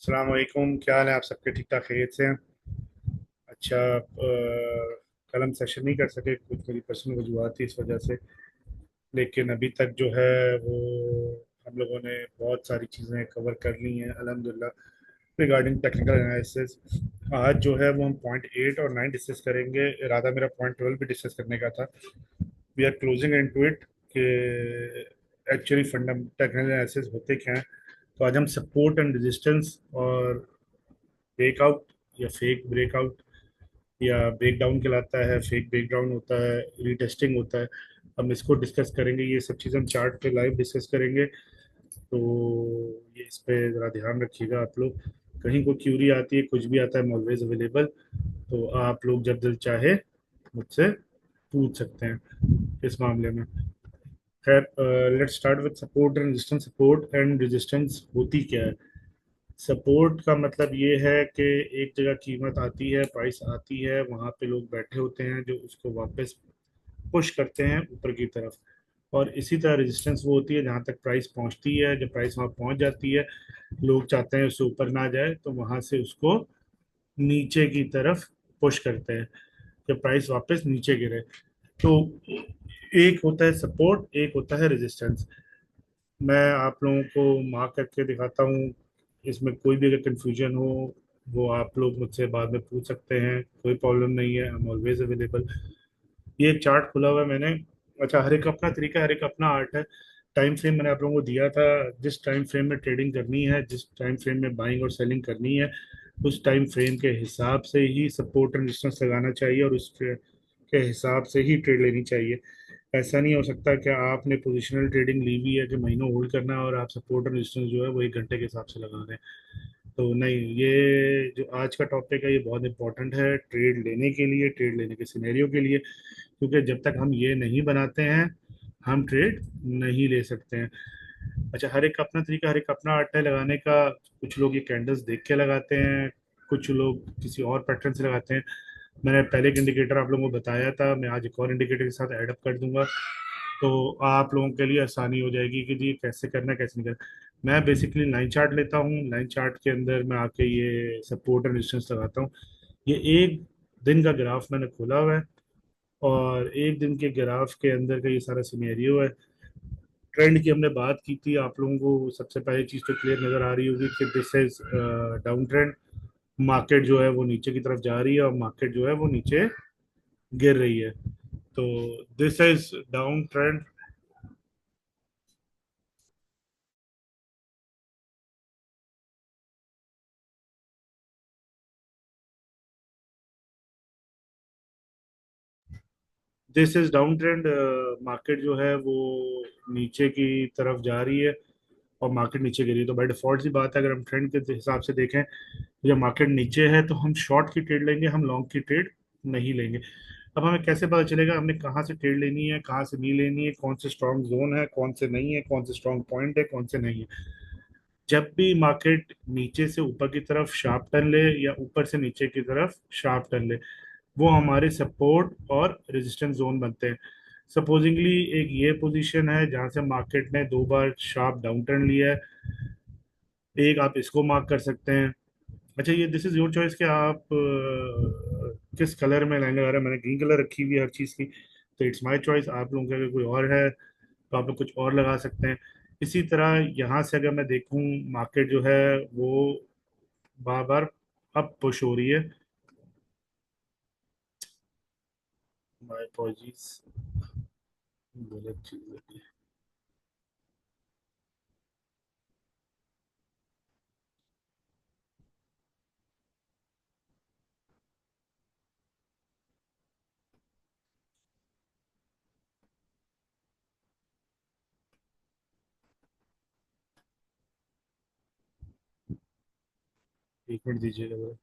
अस्सलाम वालेकुम। क्या हाल है आप सबके? ठीक ठाक खैरियत से हैं? अच्छा, कल हम सेशन नहीं कर सके, कुछ मेरी पर्सनल वजूहत थी इस वजह से। लेकिन अभी तक जो है वो हम लोगों ने बहुत सारी चीज़ें कवर कर ली हैं अल्हम्दुलिल्लाह। रिगार्डिंग टेक्निकल एनालिसिस आज जो है वो हम पॉइंट 8 और 9 डिस्कस करेंगे। इरादा मेरा पॉइंट 12 भी डिस्कस करने का था। We are closing into it कि एक्चुअली फंडामेंटल टेक्निकल एनालिसिस होते क्या हैं। तो आज हम सपोर्ट एंड रेजिस्टेंस और ब्रेकआउट या फेक ब्रेकआउट या ब्रेक डाउन कहलाता है, फेक ब्रेक डाउन होता है, रीटेस्टिंग होता है, हम इसको डिस्कस करेंगे। ये सब चीज़ हम चार्ट पे लाइव डिस्कस करेंगे। तो ये इस पे ज़रा ध्यान रखिएगा आप लोग। कहीं कोई क्यूरी आती है, कुछ भी आता है, आई एम ऑलवेज अवेलेबल। तो आप लोग जब दिल चाहे मुझसे पूछ सकते हैं इस मामले में। खैर, let's start with support and resistance. Support and resistance होती क्या है? सपोर्ट का मतलब ये है कि एक जगह कीमत आती है, प्राइस आती है, वहां पे लोग बैठे होते हैं जो उसको वापस पुश करते हैं ऊपर की तरफ। और इसी तरह रेजिस्टेंस वो होती है जहां तक प्राइस पहुंचती है। जब प्राइस वहां पहुंच जाती है, लोग चाहते हैं उससे ऊपर ना जाए, तो वहां से उसको नीचे की तरफ पुश करते हैं जब प्राइस वापस नीचे गिरे। तो एक होता है सपोर्ट, एक होता है रेजिस्टेंस। मैं आप लोगों को मार्क करके दिखाता हूँ। इसमें कोई भी अगर कंफ्यूजन हो वो आप लोग मुझसे बाद में पूछ सकते हैं, कोई प्रॉब्लम नहीं है, आई एम ऑलवेज अवेलेबल। ये एक चार्ट खुला हुआ है मैंने। अच्छा, हर एक का अपना तरीका, हर एक का अपना आर्ट है। टाइम फ्रेम मैंने आप लोगों को दिया था। जिस टाइम फ्रेम में ट्रेडिंग करनी है, जिस टाइम फ्रेम में बाइंग और सेलिंग करनी है, उस टाइम फ्रेम के हिसाब से ही सपोर्ट एंड रेजिस्टेंस लगाना चाहिए और उसके हिसाब से ही ट्रेड लेनी चाहिए। ऐसा नहीं हो सकता कि आपने पोजिशनल ट्रेडिंग ली हुई है कि महीनों होल्ड करना है और आप सपोर्ट और रेजिस्टेंस जो है वो 1 घंटे के हिसाब से लगा रहे हैं। तो नहीं, ये जो आज का टॉपिक है ये बहुत इंपॉर्टेंट है ट्रेड लेने के लिए, ट्रेड लेने के सिनेरियो के लिए। क्योंकि जब तक हम ये नहीं बनाते हैं, हम ट्रेड नहीं ले सकते हैं। अच्छा, हर एक का अपना तरीका, हर एक का अपना आर्ट है लगाने का। कुछ लोग ये कैंडल्स देख के लगाते हैं, कुछ लोग किसी और पैटर्न से लगाते हैं। मैंने पहले एक इंडिकेटर आप लोगों को बताया था, मैं आज एक और इंडिकेटर के साथ ऐड अप कर दूंगा। तो आप लोगों के लिए आसानी हो जाएगी कि जी कैसे करना है, कैसे नहीं करना। मैं बेसिकली लाइन चार्ट लेता हूँ, लाइन चार्ट के अंदर मैं आके ये सपोर्ट एंड रेजिस्टेंस लगाता हूँ। ये एक दिन का ग्राफ मैंने खोला हुआ है और एक दिन के ग्राफ के अंदर का ये सारा सिनेरियो है। ट्रेंड की हमने बात की थी, आप लोगों को सबसे पहली चीज तो क्लियर नजर आ रही होगी कि this is down trend. Market जो है वो नीचे की तरफ जा रही है और मार्केट जो है वो नीचे गिर रही है। तो this is down trend. This is down trend. Market जो है वो नीचे की तरफ जा रही है और मार्केट नीचे गिरी है। तो बाय डिफॉल्ट सी बात है, अगर हम ट्रेंड के हिसाब से देखें तो जब मार्केट नीचे है तो हम शॉर्ट की ट्रेड लेंगे, हम लॉन्ग की ट्रेड नहीं लेंगे। अब हमें कैसे पता चलेगा हमने कहाँ से ट्रेड लेनी है, कहाँ से नहीं लेनी है, कौन से स्ट्रांग जोन है, कौन से नहीं है, कौन से स्ट्रांग पॉइंट है, कौन से नहीं है? जब भी मार्केट नीचे से ऊपर की तरफ शार्प टर्न ले या ऊपर से नीचे की तरफ शार्प टर्न ले, वो हमारे सपोर्ट और रेजिस्टेंस जोन बनते हैं। सपोजिंगली एक ये पोजीशन है जहां से मार्केट ने 2 बार शार्प डाउन टर्न लिया है, एक आप इसको मार्क कर सकते हैं। अच्छा, ये दिस इज योर चॉइस कि आप किस कलर में लाइन लगा रहे हैं। मैंने ग्रीन कलर रखी हुई है हर चीज़ की, तो इट्स माय चॉइस। आप लोगों का अगर कोई और है तो आप लोग कुछ और लगा सकते हैं। इसी तरह यहाँ से अगर मैं देखूं, मार्केट जो है वो बार बार अप पुश हो रही है। माय अपॉलॉजीज, गलत चीज है। एक मिनट दीजिएगा जरा।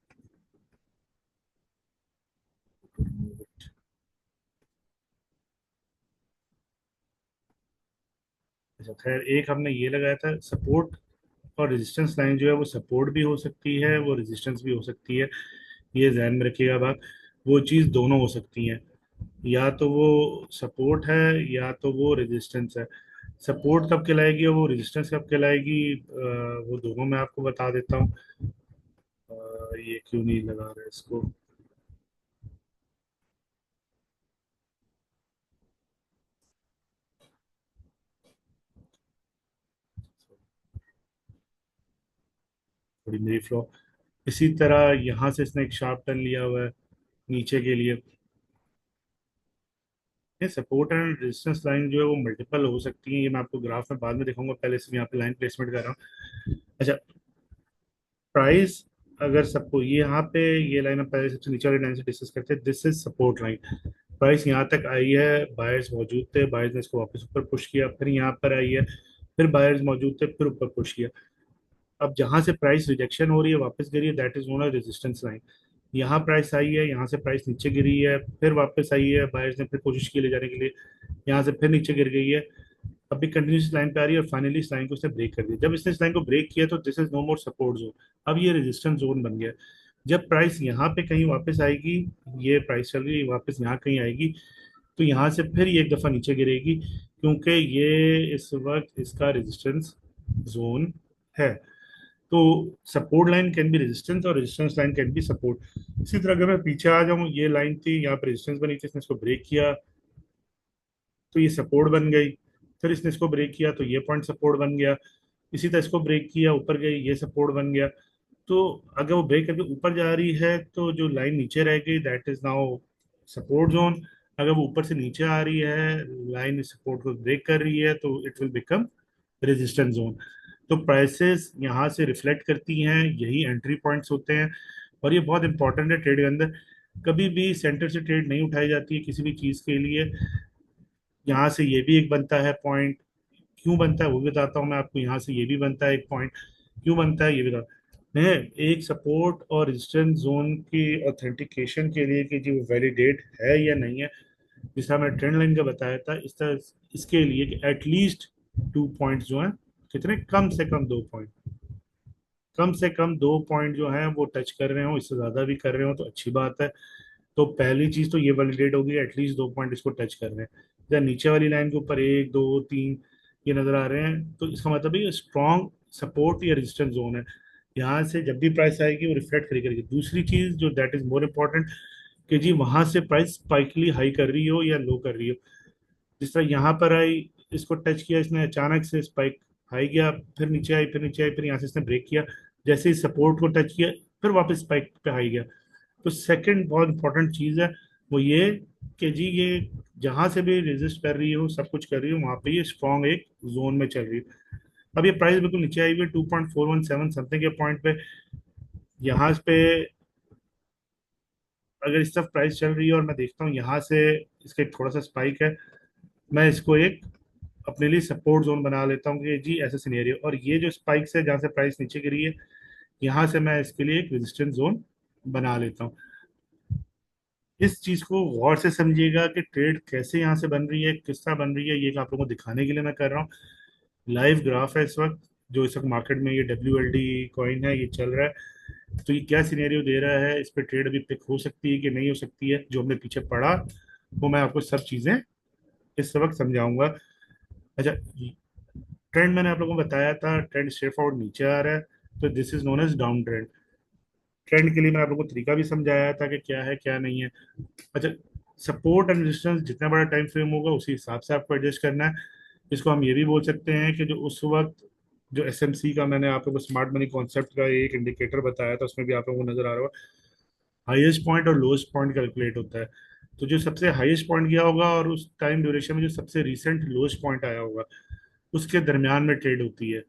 अच्छा, खैर, एक हमने ये लगाया था सपोर्ट और रेजिस्टेंस लाइन जो है वो सपोर्ट भी हो सकती है, वो रेजिस्टेंस भी हो सकती है। ये ध्यान में रखिएगा बात। वो चीज़ दोनों हो सकती हैं, या तो वो सपोर्ट है या तो वो रेजिस्टेंस है। सपोर्ट कब कहलाएगी और वो रेजिस्टेंस कब कहलाएगी, वो दोनों मैं आपको बता देता हूँ। ये क्यों नहीं लगा रहा है इसको। थोड़ी मेरी फ्लो। इसी तरह यहाँ से इसने एक शार्प टर्न लिया हुआ है नीचे के लिए। ये सपोर्ट एंड रेजिस्टेंस लाइन जो है वो मल्टीपल हो सकती है, ये मैं आपको ग्राफ में बाद में दिखाऊंगा, पहले से यहाँ पे लाइन प्लेसमेंट कर रहा हूँ। अच्छा, प्राइस, अगर सबको ये यहाँ पे ये लाइन हम पहले सबसे नीचे वाली लाइन से डिस्कस करते हैं, this is support line. Price यहाँ तक आई है, बायर्स मौजूद थे, बायर्स ने इसको वापस ऊपर पुश किया, फिर यहाँ पर आई है, फिर बायर्स मौजूद थे, फिर ऊपर पुश किया। अब जहां से प्राइस रिजेक्शन हो रही है, वापस गिरी है, that is known as resistance line. यहाँ प्राइस आई है, यहाँ से प्राइस नीचे गिरी है, फिर वापस आई है, बायर्स ने फिर कोशिश की ले जाने के लिए, यहाँ से फिर नीचे गिर गई है, अभी कंटिन्यूस लाइन पे आ रही है और फाइनली इस लाइन को उसने ब्रेक कर दिया। जब इसने इस लाइन को ब्रेक किया तो this is no more support zone, अब ये रेजिस्टेंस जोन बन गया। जब प्राइस यहाँ पे कहीं वापस आएगी, ये प्राइस चल रही है वापस यहाँ कहीं आएगी, तो यहाँ से फिर ये एक दफा नीचे गिरेगी, क्योंकि ये इस वक्त इसका रेजिस्टेंस जोन है। तो support line can be resistance और resistance line can be support. इसी तरह अगर मैं पीछे आ जाऊँ, ये लाइन थी, यहाँ पे रेजिस्टेंस बनी थी, इसने इसको ब्रेक किया तो ये सपोर्ट बन गई, फिर इसने इसको ब्रेक किया तो ये पॉइंट सपोर्ट बन गया, इसी तरह इसको ब्रेक किया ऊपर गई, ये सपोर्ट बन गया। तो अगर वो ब्रेक करके ऊपर जा रही है तो जो लाइन नीचे रह गई that is now support zone. अगर वो ऊपर से नीचे आ रही है, लाइन सपोर्ट को ब्रेक कर रही है, तो it will become resistance zone. तो प्राइसेस यहाँ से रिफ्लेक्ट करती हैं, यही एंट्री पॉइंट्स होते हैं। और ये बहुत इंपॉर्टेंट है ट्रेड के अंदर, कभी भी सेंटर से ट्रेड नहीं उठाई जाती है किसी भी चीज़ के लिए। यहाँ से ये भी एक बनता है पॉइंट, क्यों बनता है वो भी बताता हूँ मैं आपको। यहाँ से ये भी बनता है एक पॉइंट, क्यों बनता है ये भी बता मैं। एक सपोर्ट और रेजिस्टेंस जोन की ऑथेंटिकेशन के लिए कि जी वो वैलिडेट है या नहीं है, जिस तरह मैंने ट्रेंड लाइन का बताया था, इस तरह इसके लिए कि एटलीस्ट 2 पॉइंट जो है, कितने, कम से कम 2 पॉइंट, कम से कम 2 पॉइंट जो है वो टच कर रहे हो, इससे ज्यादा भी कर रहे हो तो अच्छी बात है। तो पहली चीज तो ये वैलिडेट होगी, एटलीस्ट 2 पॉइंट इसको टच कर रहे हैं। या नीचे वाली लाइन के ऊपर 1 2 3 ये नजर आ रहे हैं, तो इसका मतलब है ये स्ट्रॉन्ग सपोर्ट या रेजिस्टेंस जोन है। यहाँ से जब भी प्राइस आएगी वो रिफ्लेक्ट करेगी। दूसरी चीज जो दैट इज मोर इम्पोर्टेंट, कि जी वहां से प्राइस स्पाइकली हाई कर रही हो या लो कर रही हो। जिस तरह यहाँ पर आई, इसको टच किया इसने, अचानक से स्पाइक हाई गया, फिर नीचे आई, फिर नीचे आई, फिर यहाँ से इसने ब्रेक किया, जैसे ही सपोर्ट को टच किया फिर वापस स्पाइक पे हाई गया। तो सेकंड बहुत इंपॉर्टेंट चीज है वो ये, कि जी ये जहां से भी रेजिस्ट कर रही हो, सब कुछ कर रही हो, वहां पे ये स्ट्रॉन्ग एक जोन में चल रही है। अब ये प्राइस बिल्कुल नीचे आई हुई है 2.417 समथिंग के पॉइंट पे। यहाँ पे अगर इस तरफ प्राइस चल रही है और मैं देखता हूँ यहाँ से इसका एक थोड़ा सा स्पाइक है, मैं इसको एक अपने लिए सपोर्ट जोन बना लेता हूँ कि जी ऐसा सिनेरियो, और ये जो स्पाइक्स है जहाँ से प्राइस नीचे गिरी है, यहाँ से मैं इसके लिए एक रेजिस्टेंस जोन बना लेता हूँ। इस चीज को गौर से समझिएगा कि ट्रेड कैसे यहाँ से बन रही है, किस तरह बन रही है, ये आप लोगों को दिखाने के लिए मैं कर रहा हूँ। लाइव ग्राफ है इस वक्त, जो इस वक्त मार्केट में ये WLD कॉइन है, ये चल रहा है। तो ये क्या सिनेरियो दे रहा है, इस पे ट्रेड अभी पिक हो सकती है कि नहीं हो सकती है, जो हमने पीछे पढ़ा वो मैं आपको सब चीजें इस वक्त समझाऊंगा। अच्छा, ट्रेंड मैंने आप लोगों को बताया था, ट्रेंड स्ट्रेट फॉरवर्ड नीचे आ रहा है, तो this is known as down trend. Trend के लिए मैंने आप लोगों को तरीका भी समझाया था कि क्या है क्या नहीं है। अच्छा, सपोर्ट एंड रेजिस्टेंस जितना बड़ा टाइम फ्रेम होगा उसी हिसाब से आपको एडजस्ट करना है। इसको हम ये भी बोल सकते हैं कि जो उस वक्त जो SMC का मैंने आप लोगों को स्मार्ट मनी कॉन्सेप्ट का एक इंडिकेटर बताया था, उसमें भी आप लोगों को नजर आ रहा होगा, हाईएस्ट पॉइंट और लोएस्ट पॉइंट कैलकुलेट होता है। तो जो सबसे हाईएस्ट पॉइंट गया होगा और उस टाइम ड्यूरेशन में जो सबसे रिसेंट लोएस्ट पॉइंट आया होगा, उसके दरमियान में ट्रेड होती है।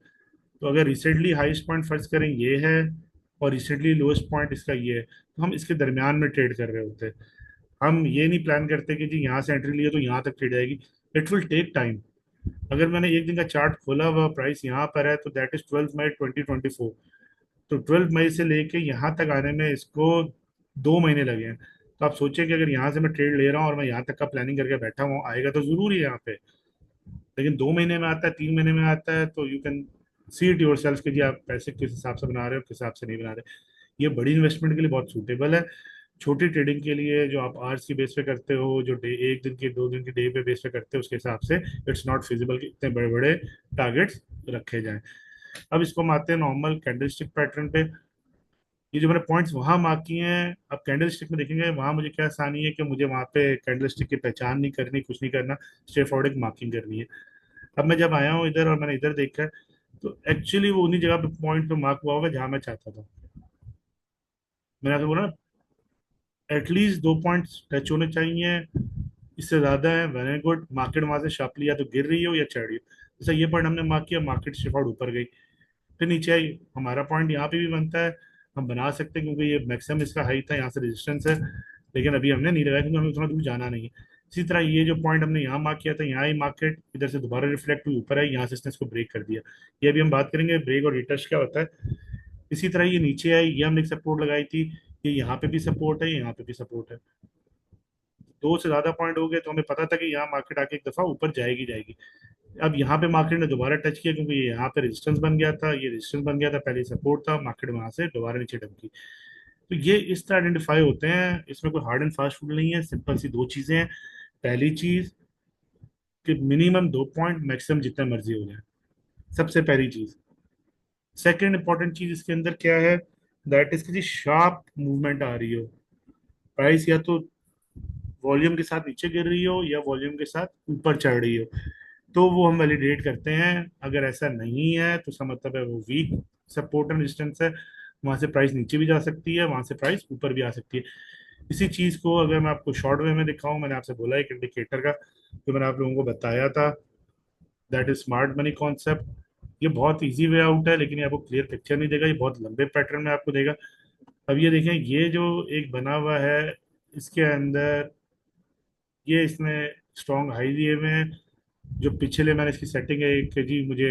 तो अगर रिसेंटली हाईएस्ट पॉइंट फर्ज करें ये है, और रिसेंटली लोएस्ट पॉइंट इसका ये है, तो हम इसके दरमियान में ट्रेड कर रहे होते हैं। हम ये नहीं प्लान करते कि जी यहाँ से एंट्री लिए तो यहाँ तक ट्रेड आएगी। It will take time. अगर मैंने एक दिन का चार्ट खोला हुआ, प्राइस यहाँ पर है, तो दैट इज 12 मई 2024। तो 12 मई से लेके यहाँ तक आने में इसको 2 महीने लगे हैं। तो आप सोचिए कि अगर यहाँ से मैं ट्रेड ले रहा हूँ और मैं यहाँ तक का प्लानिंग करके बैठा हूँ, आएगा तो जरूरी है यहाँ पे, लेकिन 2 महीने में आता है, 3 महीने में आता है, तो you can see it your self कि जी आप पैसे किस हिसाब से बना रहे हो, किस हिसाब से नहीं बना रहे। ये बड़ी इन्वेस्टमेंट के लिए बहुत सूटेबल है। छोटी ट्रेडिंग के लिए जो आप आवर्स की बेस पे करते हो, जो डे, एक दिन की, 2 दिन की डे पे बेस पे करते हो, उसके हिसाब से इट्स नॉट फिजिबल कि इतने बड़े बड़े टारगेट्स रखे जाएं। अब इसको हम आते हैं नॉर्मल कैंडलस्टिक पैटर्न पे। ये जो मैंने पॉइंट्स वहां मार्क किए हैं, अब कैंडलस्टिक में देखेंगे वहां मुझे क्या आसानी है कि मुझे वहां पे कैंडलस्टिक की पहचान नहीं करनी, कुछ नहीं करना, स्ट्रेट फॉरवर्ड एक मार्किंग करनी है। अब मैं जब आया हूँ इधर और मैंने इधर देखा है, तो एक्चुअली वो उन्हीं जगह पे पॉइंट पे मार्क हुआ होगा जहां मैं चाहता था। मैंने आपको बोला एटलीस्ट 2 पॉइंट्स टच होने चाहिए, इससे ज्यादा है वेरी गुड, मार्केट वहां से शार्पली या तो गिर रही हो या चढ़ रही हो। जैसा ये पॉइंट हमने मार्क किया, मार्केट शिफॉर्ड ऊपर गई, फिर नीचे आई। हमारा पॉइंट यहाँ पे भी बनता है, हम बना सकते हैं क्योंकि ये मैक्सिमम इसका हाई था, यहाँ से रेजिस्टेंस है, लेकिन अभी हमने नहीं लगाया क्योंकि हमें उतना दूर जाना नहीं है। इसी तरह ये जो पॉइंट हमने यहाँ मार्क किया था, यहाँ ही मार्केट इधर से दोबारा रिफ्लेक्ट हुई ऊपर आई, यहाँ से इसने इसको ब्रेक कर दिया। ये अभी हम बात करेंगे ब्रेक और रिटच क्या होता है। इसी तरह ये नीचे आई, ये हमने एक सपोर्ट लगाई थी, ये यहाँ पे भी सपोर्ट है, यहाँ पे भी सपोर्ट है। दो से ज्यादा पॉइंट हो गए तो हमें पता था कि यहाँ मार्केट आके एक दफा ऊपर जाएगी जाएगी। अब यहाँ पे मार्केट ने दोबारा टच किया क्योंकि ये यहाँ पे रेजिस्टेंस बन गया था, ये रेजिस्टेंस बन गया था, पहले सपोर्ट था, मार्केट वहां से दोबारा नीचे डमकी। तो ये इस तरह आइडेंटिफाई होते हैं, इसमें कोई हार्ड एंड फास्ट रूल नहीं है, सिंपल सी दो चीजें हैं। पहली चीज कि मिनिमम 2 पॉइंट, मैक्सिमम जितना मर्जी हो जाए, सबसे पहली चीज। सेकंड इंपॉर्टेंट चीज इसके अंदर क्या है, दैट इज किसी शार्प मूवमेंट आ रही हो, प्राइस या तो वॉल्यूम के साथ नीचे गिर रही हो या वॉल्यूम के साथ ऊपर चढ़ रही हो, तो वो हम वैलिडेट करते हैं। अगर ऐसा नहीं है तो इसका मतलब है वो वीक सपोर्ट एंड रेजिस्टेंस है, वहां से प्राइस नीचे भी जा सकती है, वहां से प्राइस ऊपर भी आ सकती है। इसी चीज को अगर मैं आपको शॉर्ट वे में दिखाऊं, मैंने आपसे बोला एक इंडिकेटर का जो मैंने आप लोगों को बताया था, that is smart money concept. ये बहुत इजी वे आउट है, लेकिन ये आपको क्लियर पिक्चर नहीं देगा, ये बहुत लंबे पैटर्न में आपको देगा। अब ये देखें, ये जो एक बना हुआ है, इसके अंदर ये इसने स्ट्रॉन्ग हाई दिए हुए हैं। जो पिछले मैंने इसकी सेटिंग है कि जी मुझे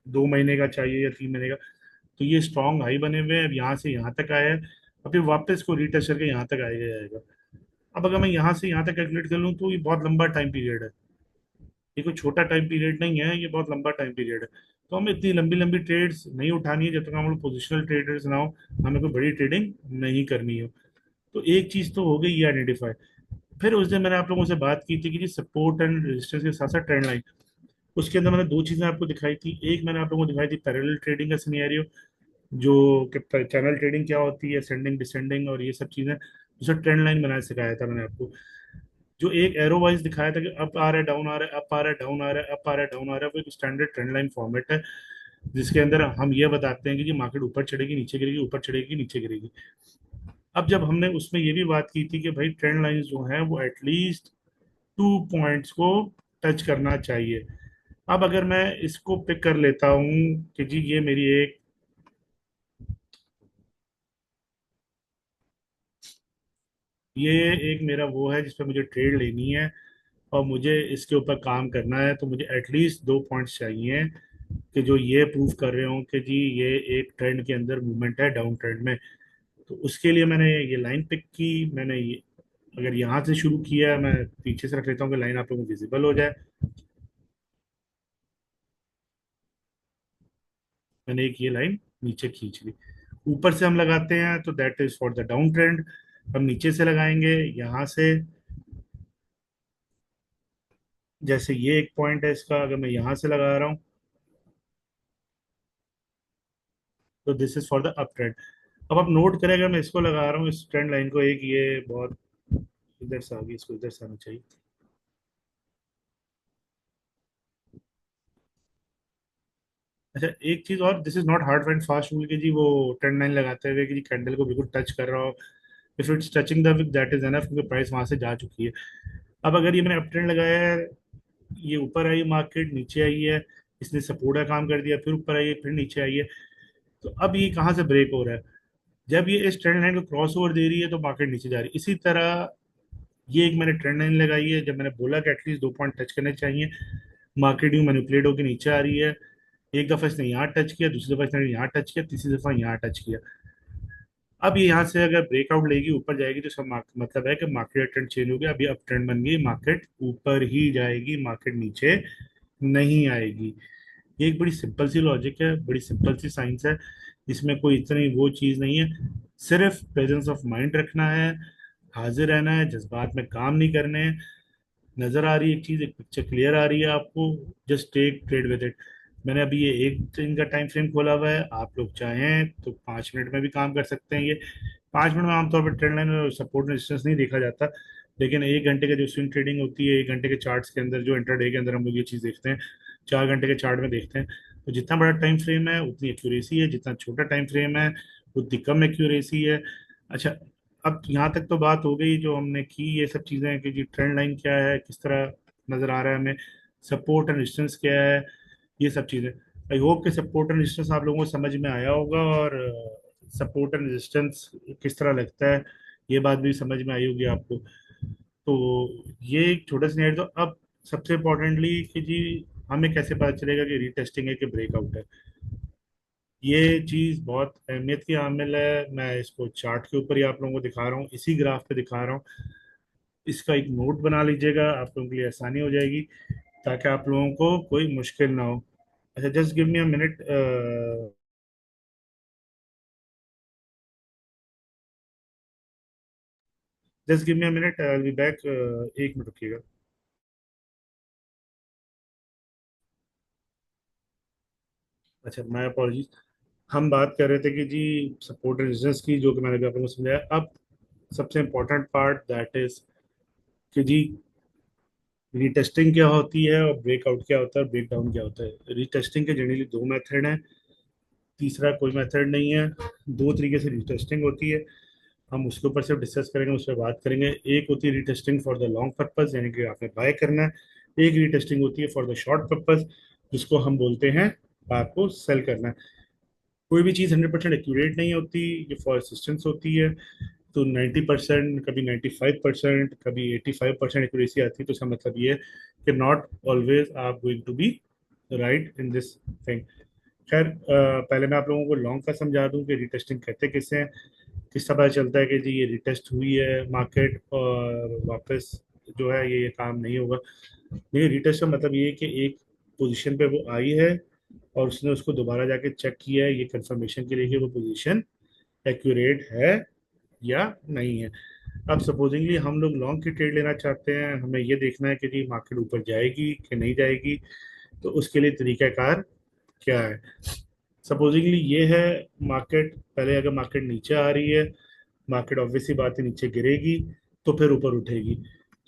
2 महीने का चाहिए या 3 महीने का, तो ये स्ट्रॉन्ग हाई बने हुए हैं, अब यहाँ से यहाँ तक आया है, अब ये वापस को रीटच करके यहाँ तक आएगा जाएगा। अब अगर मैं यहाँ से यहाँ तक कैलकुलेट कर लूँ तो ये बहुत लंबा टाइम पीरियड है, ये कोई छोटा टाइम पीरियड नहीं है, ये बहुत लंबा टाइम पीरियड है। तो हमें इतनी लंबी लंबी ट्रेड्स नहीं उठानी है, जब तक हम लोग पोजिशनल ट्रेडर्स ना हो, हमें कोई बड़ी ट्रेडिंग नहीं करनी हो। तो एक चीज तो हो गई ये आइडेंटिफाई। फिर उस दिन मैंने आप लोगों से बात की थी कि जी सपोर्ट एंड रेजिस्टेंस के साथ साथ ट्रेंड लाइन, उसके अंदर मैंने दो चीजें आपको दिखाई थी। एक मैंने आप लोगों को दिखाई थी पैरेलल ट्रेडिंग का सिनेरियो, जो कि चैनल ट्रेडिंग क्या होती है, असेंडिंग डिसेंडिंग और ये सब चीजें, दूसरा ट्रेंड लाइन बनाया सिखाया था मैंने आपको, जो एक एरो वाइज दिखाया था कि अप आ रहा है, डाउन आ रहा है, अप आ रहा है, डाउन आ रहा है, अप आ रहा है, डाउन आ रहा है। वो एक स्टैंडर्ड ट्रेंड लाइन फॉर्मेट है, जिसके अंदर हम ये बताते हैं कि जी मार्केट ऊपर चढ़ेगी, नीचे गिरेगी, ऊपर चढ़ेगी, नीचे गिरेगी। अब जब हमने उसमें ये भी बात की थी कि भाई ट्रेंड लाइंस जो हैं वो एटलीस्ट 2 पॉइंट्स को टच करना चाहिए। अब अगर मैं इसको पिक कर लेता हूँ कि जी ये मेरी एक, ये एक मेरा वो है जिस पर मुझे ट्रेड लेनी है और मुझे इसके ऊपर काम करना है, तो मुझे एटलीस्ट 2 पॉइंट्स चाहिए कि जो ये प्रूव कर रहे हो कि जी ये एक ट्रेंड के अंदर मूवमेंट है, डाउन ट्रेंड में। तो उसके लिए मैंने ये लाइन पिक की, मैंने ये अगर यहाँ से शुरू किया, मैं पीछे से रख लेता हूँ कि लाइन आप लोगों को विजिबल हो जाए। मैंने एक ये लाइन नीचे खींच ली, ऊपर से हम लगाते हैं तो that is for the down trend. हम नीचे से लगाएंगे यहाँ से, जैसे ये एक पॉइंट है इसका, अगर मैं यहाँ से लगा रहा हूँ तो this is for the up trend. अब आप नोट करें, अगर मैं इसको लगा रहा हूँ इस ट्रेंड लाइन को, एक ये बहुत इधर से आ गई, इसको इधर से आना चाहिए। अच्छा एक चीज और, this is not hard and fast rule कि जी वो ट्रेंड लाइन लगाते हुए कि जी कैंडल को बिल्कुल टच कर रहा हो, if it's touching the wick that is enough, क्योंकि प्राइस वहां से जा चुकी है। अब अगर ये मैंने अप ट्रेंड लगाया है, ये ऊपर आई मार्केट, नीचे आई है, इसने सपोर्ट का काम कर दिया, फिर ऊपर आई है, फिर नीचे आई है, तो अब ये कहाँ से ब्रेक हो रहा है, जब ये इस ट्रेंड लाइन को क्रॉस ओवर दे रही है तो मार्केट नीचे जा रही है। इसी तरह ये एक मैंने ट्रेंड लाइन लगाई है, जब मैंने बोला कि एटलीस्ट 2 पॉइंट टच करने चाहिए, मार्केट यूं मैनिपुलेट होकर नीचे आ रही है। एक दफा इसने यहाँ टच किया, दूसरी दफा इसने यहाँ टच किया, तीसरी दफा यहाँ टच किया। अब ये यहाँ से अगर ब्रेकआउट लेगी, ऊपर जाएगी, तो सब मतलब है कि मार्केट ट्रेंड चेंज हो गया, अभी अप ट्रेंड बन गई, मार्केट ऊपर ही जाएगी, मार्केट नीचे नहीं आएगी। ये एक बड़ी सिंपल सी लॉजिक है, बड़ी सिंपल सी साइंस है। इसमें कोई इतनी वो चीज़ नहीं है। सिर्फ प्रेजेंस ऑफ माइंड रखना है, हाजिर रहना है, जज्बात में काम नहीं करने हैं। नजर आ रही है एक चीज, एक पिक्चर क्लियर आ रही है आपको, just take trade with it. मैंने अभी ये एक दिन का टाइम फ्रेम खोला हुआ है, आप लोग चाहें तो 5 मिनट में भी काम कर सकते हैं ये। 5 मिनट में आमतौर पर ट्रेंड लाइन और सपोर्ट रेजिस्टेंस नहीं देखा जाता, लेकिन 1 घंटे का जो स्विंग ट्रेडिंग होती है, 1 घंटे के चार्ट्स के अंदर, जो इंटरडे के अंदर हम लोग ये चीज देखते हैं, 4 घंटे के चार्ट में देखते हैं। तो जितना बड़ा टाइम फ्रेम है उतनी एक्यूरेसी है, जितना छोटा टाइम फ्रेम है उतनी कम एक्यूरेसी है। अच्छा, अब यहाँ तक तो बात हो गई जो हमने की, ये सब चीजें कि जी ट्रेंड लाइन क्या है, किस तरह नजर आ रहा है हमें, सपोर्ट एंड रेजिस्टेंस क्या है, ये सब चीजें। आई होप कि सपोर्ट एंड रेजिस्टेंस आप लोगों को समझ में आया होगा, और सपोर्ट एंड रेजिस्टेंस किस तरह लगता है ये बात भी समझ में आई होगी आपको। तो ये एक छोटा सा नेट। तो अब सबसे इम्पोर्टेंटली कि जी हमें कैसे पता चलेगा कि रीटेस्टिंग है कि ब्रेकआउट है, ये चीज बहुत अहमियत की हामिल है। मैं इसको चार्ट के ऊपर ही आप लोगों को दिखा रहा हूँ, इसी ग्राफ पे दिखा रहा हूँ। इसका एक नोट बना लीजिएगा, आप लोगों के लिए आसानी हो जाएगी, ताकि आप लोगों को कोई मुश्किल ना हो। अच्छा, just give me a minute, just give me a minute, I will be back. 1 minute रुकिएगा। अच्छा, माय अपॉलॉजीज। हम बात कर रहे थे कि जी सपोर्ट रेजिस्टेंस की, जो कि मैंने भी आप लोगों को समझाया। अब सबसे इम्पोर्टेंट पार्ट दैट इज कि जी रीटेस्टिंग क्या होती है और ब्रेकआउट क्या होता है, ब्रेक डाउन क्या होता है। रीटेस्टिंग के जनरली दो मेथड हैं, तीसरा कोई मेथड नहीं है। दो तरीके से रीटेस्टिंग होती है, हम उसके ऊपर सिर्फ डिस्कस करेंगे, उस पर बात करेंगे। एक होती है retesting for the long purpose, यानी कि आपने बाय करना है। एक रीटेस्टिंग होती है फॉर द शॉर्ट पर्पस, जिसको हम बोलते हैं आपको सेल करना है। कोई भी चीज़ 100% एक्यूरेट नहीं होती, ये फॉर असिस्टेंस होती है। तो 90%, कभी 95%, कभी 85% एक्यूरेसी आती है, तो इसका मतलब ये है कि नॉट ऑलवेज आप going to be right in this thing. खैर, पहले मैं आप लोगों को लॉन्ग का समझा दूं कि रिटेस्टिंग कहते किसे हैं। किसका पता चलता है कि जी ये रिटेस्ट हुई है मार्केट और वापस जो है ये काम नहीं होगा। नहीं, रिटेस्ट का मतलब ये है कि एक पोजीशन पे वो आई है और उसने उसको दोबारा जाके चेक किया है, ये कंफर्मेशन के लिए कि वो पोजीशन एक्यूरेट है या नहीं है। अब सपोजिंगली हम लोग लॉन्ग की ट्रेड लेना चाहते हैं, हमें ये देखना है कि जी मार्केट ऊपर जाएगी कि नहीं जाएगी। तो उसके लिए तरीकाकार क्या है। सपोजिंगली ये है, मार्केट पहले अगर मार्केट नीचे आ रही है, मार्केट ऑब्वियसली बात है नीचे गिरेगी, तो फिर ऊपर उठेगी।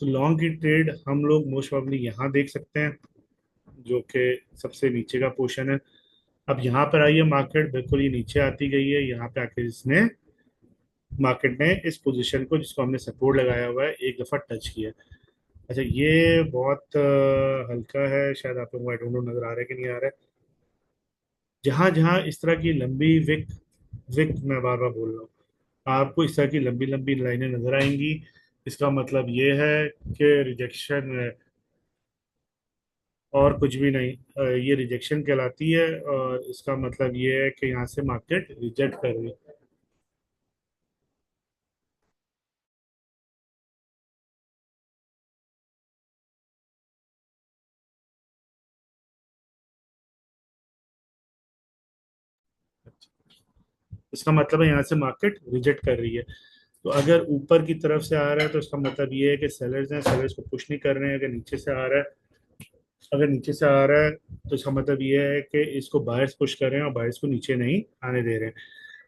तो लॉन्ग की ट्रेड हम लोग मोस्ट प्रॉब्ली यहाँ देख सकते हैं, जो कि सबसे नीचे का पोर्शन है। अब यहाँ पर आई है मार्केट, बिल्कुल ये नीचे आती गई है, यहाँ पे आके इसने मार्केट ने इस पोजीशन को, जिसको हमने सपोर्ट लगाया हुआ है, एक दफा टच किया। अच्छा, ये बहुत हल्का है, शायद आप लोगों को आई डोंट नो नजर आ रहा है कि नहीं आ रहा है। जहां जहां इस तरह की लंबी विक, विक मैं बार बार बोल रहा हूँ, आपको इस तरह की लंबी लंबी लाइनें नजर आएंगी, इसका मतलब ये है कि रिजेक्शन है, और कुछ भी नहीं। ये रिजेक्शन कहलाती है, और इसका मतलब ये है कि यहाँ से मार्केट रिजेक्ट कर रही है। इसका मतलब है यहाँ से मार्केट रिजेक्ट कर रही है। तो अगर ऊपर की तरफ से आ रहा है तो इसका मतलब ये है कि सेलर्स हैं, सेलर्स को पुश नहीं कर रहे हैं। अगर नीचे से आ रहा है, अगर नीचे से आ रहा है तो इसका मतलब ये है कि इसको बायर्स पुश कर रहे हैं और बायर्स को नीचे नहीं आने दे रहे हैं।